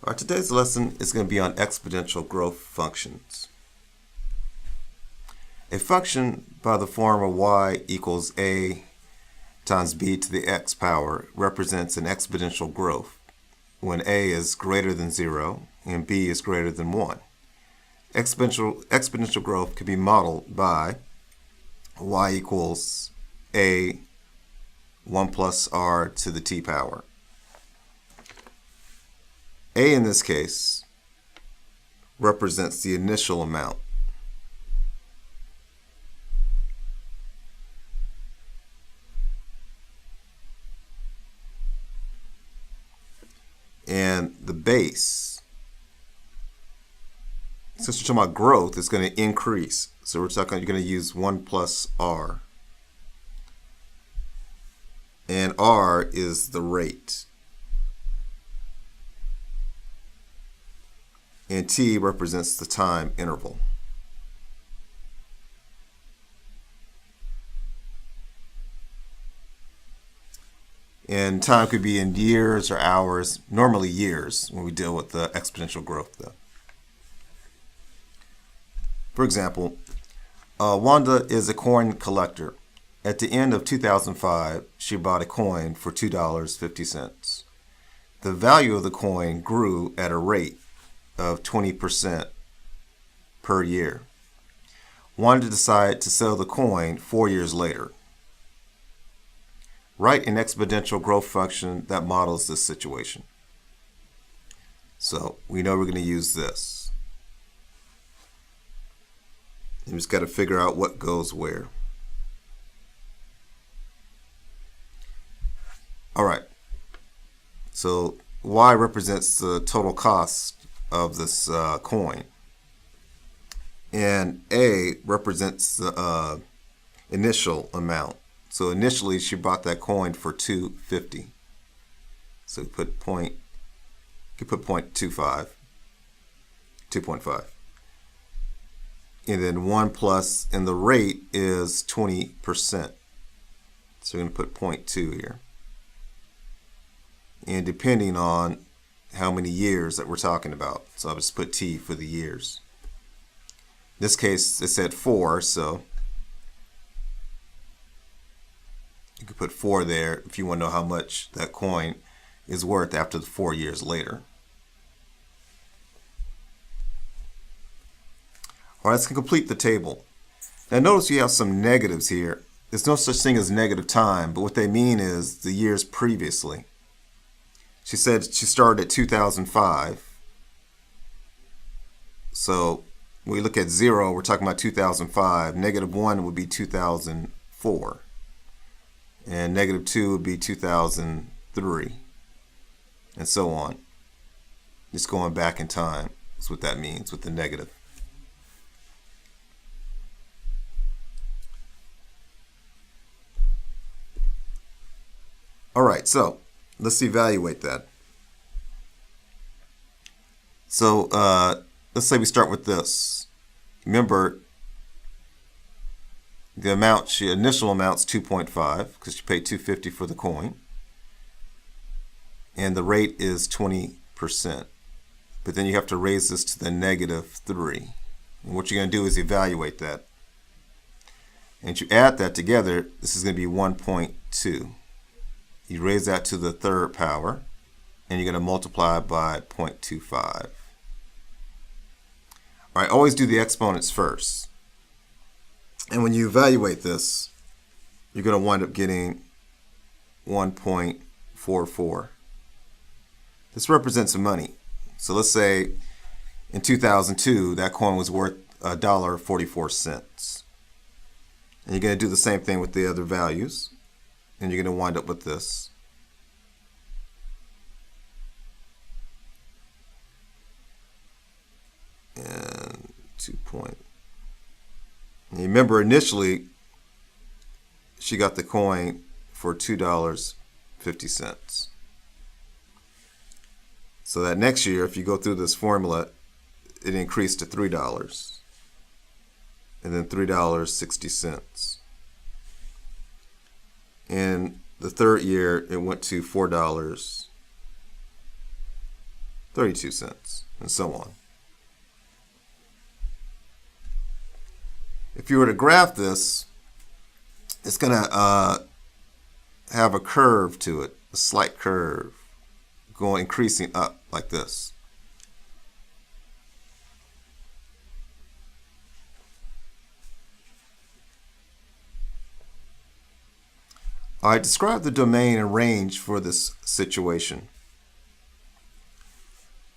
Our today's lesson is going to be on exponential growth functions. A function by the form of y equals a times b to the x power represents an exponential growth when a is greater than 0 and b is greater than 1. Exponential growth can be modeled by y equals a 1 plus r to the t power. A in this case represents the initial amount. And the base, since we're talking about growth, is going to increase. So you're going to use 1 plus r. And r is the rate. And t represents the time interval. And time could be in years or hours, normally years when we deal with the exponential growth though. For example, Wanda is a coin collector. At the end of 2005, she bought a coin for $2.50. The value of the coin grew at a rate of 20% per year. Wanda decided to sell the coin 4 years later. Write an exponential growth function that models this situation. So we know we're going to use this. You just got to figure out what goes where. All right. So y represents the total cost of this coin, and a represents the initial amount. So initially she bought that coin for $2.50. So you could put 0.25, 2.5, and then 1 plus, and the rate is 20%. So we're going to put 0.2 here, and depending on how many years that we're talking about. So I'll just put t for the years. In this case, it said 4, so you could put 4 there if you want to know how much that coin is worth after the 4 years later. All right, let's complete the table. Now notice you have some negatives here. There's no such thing as negative time, but what they mean is the years previously. She said she started at 2005. So when we look at 0, we're talking about 2005. Negative 1 would be 2004. And negative 2 would be 2003. And so on. Just going back in time. That's what that means with the negative. All right, so let's evaluate that. So let's say we start with this. Remember, the amount, initial amount's 2.5 because she paid $2.50 for the coin, and the rate is 20%. But then you have to raise this to the -3. And what you're going to do is evaluate that. And you add that together, this is going to be 1.2. You raise that to the 3rd power, and you're going to multiply by 0.25. All right, always do the exponents first. And when you evaluate this, you're going to wind up getting 1.44. This represents money. So let's say in 2002, that coin was worth $1.44. And you're going to do the same thing with the other values. And you're going to wind up with this. And 2 point. And remember, initially, she got the coin for $2.50. So that next year, if you go through this formula, it increased to $3. And then $3.60. And the 3rd year, it went to $4. 32 cents, and so on. If you were to graph this, it's going to have a curve to it, a slight curve, going increasing up like this. All right, describe the domain and range for this situation.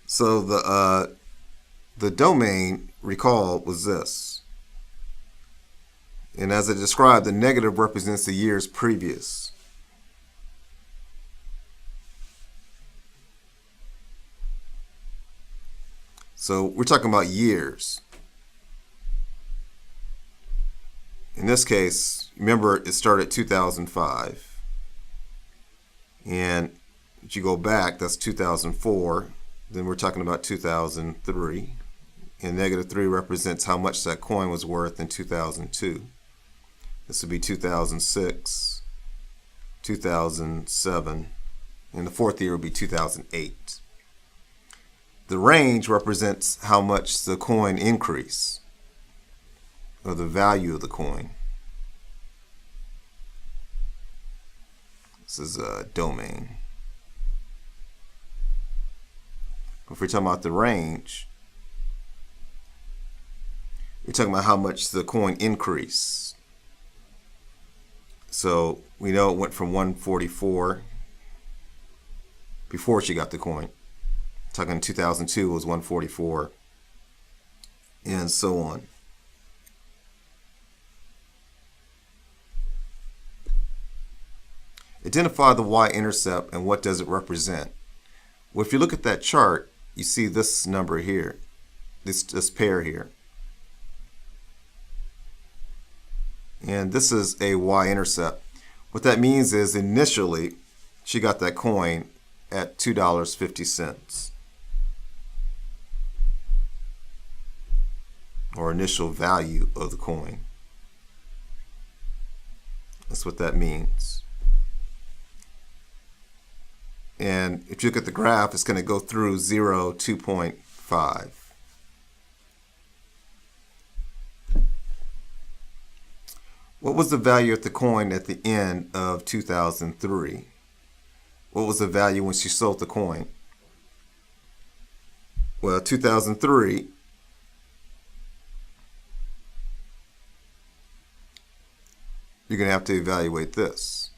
So the domain, recall, was this. And as I described, the negative represents the years previous. So we're talking about years. In this case, remember it started at 2005. And if you go back, that's 2004. Then we're talking about 2003. And -3 represents how much that coin was worth in 2002. This would be 2006, 2007, and the fourth year would be 2008. The range represents how much the coin increased, or the value of the coin. This is a domain. If we're talking about the range, we're talking about how much the coin increased. So we know it went from 144 before she got the coin. Talking in 2002 was 144, and so on. Identify the y-intercept and what does it represent. Well, if you look at that chart, you see this number here, this pair here. And this is a y-intercept. What that means is initially she got that coin at $2.50, or initial value of the coin. That's what that means. And if you look at the graph, it's going to go through 0, 2.5. What was the value of the coin at the end of 2003? What was the value when she sold the coin? Well, 2003, you're going to have to evaluate this.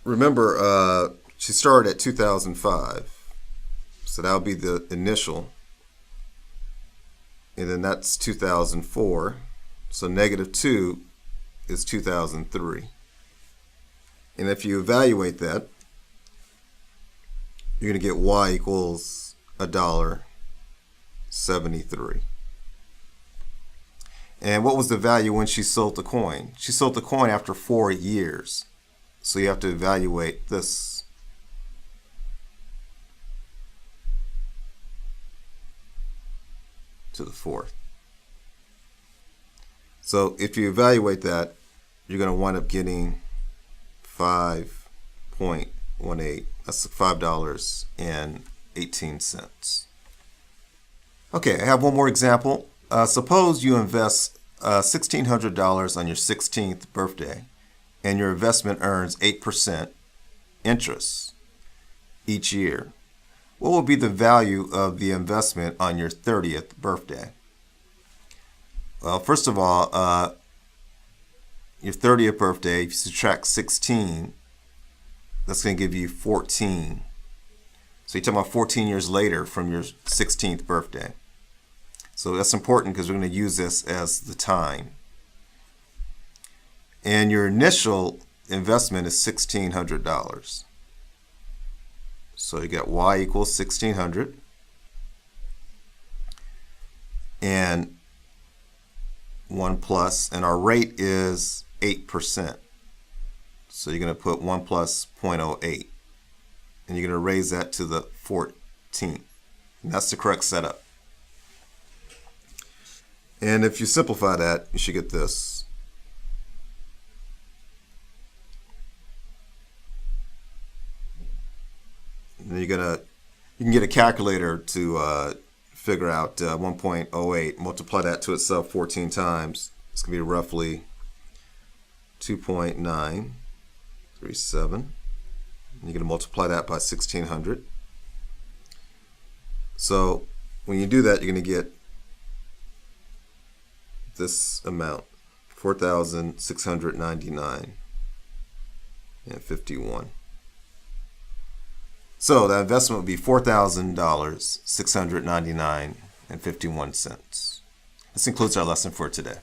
Remember, she started at 2005. So that'll be the initial. And then that's 2004. So -2 is 2003. And if you evaluate that, you're going to get y equals $1.73. And what was the value when she sold the coin? She sold the coin after 4 years. So you have to evaluate this. To the fourth. So if you evaluate that, you're going to wind up getting 5.18. That's $5.18. Okay, I have one more example. Suppose you invest $1,600 on your 16th birthday, and your investment earns 8% interest each year. What will be the value of the investment on your 30th birthday? Well, first of all, your 30th birthday, if you subtract 16, that's going to give you 14. So you're talking about 14 years later from your 16th birthday. So that's important because we're going to use this as the time. And your initial investment is $1,600. So you got y equals 1,600. And 1 plus, and our rate is 8%. So you're going to put 1 plus 0.08. And you're going to raise that to the 14th. And that's the correct setup. And if you simplify that, you should get this. You can get a calculator to figure out 1.08. Multiply that to itself 14 times. It's going to be roughly 2.937. You're going to multiply that by 1600. So when you do that, you're going to get this amount, 4,699.51. So that investment would be $4,000, 699.51. This concludes our lesson for today.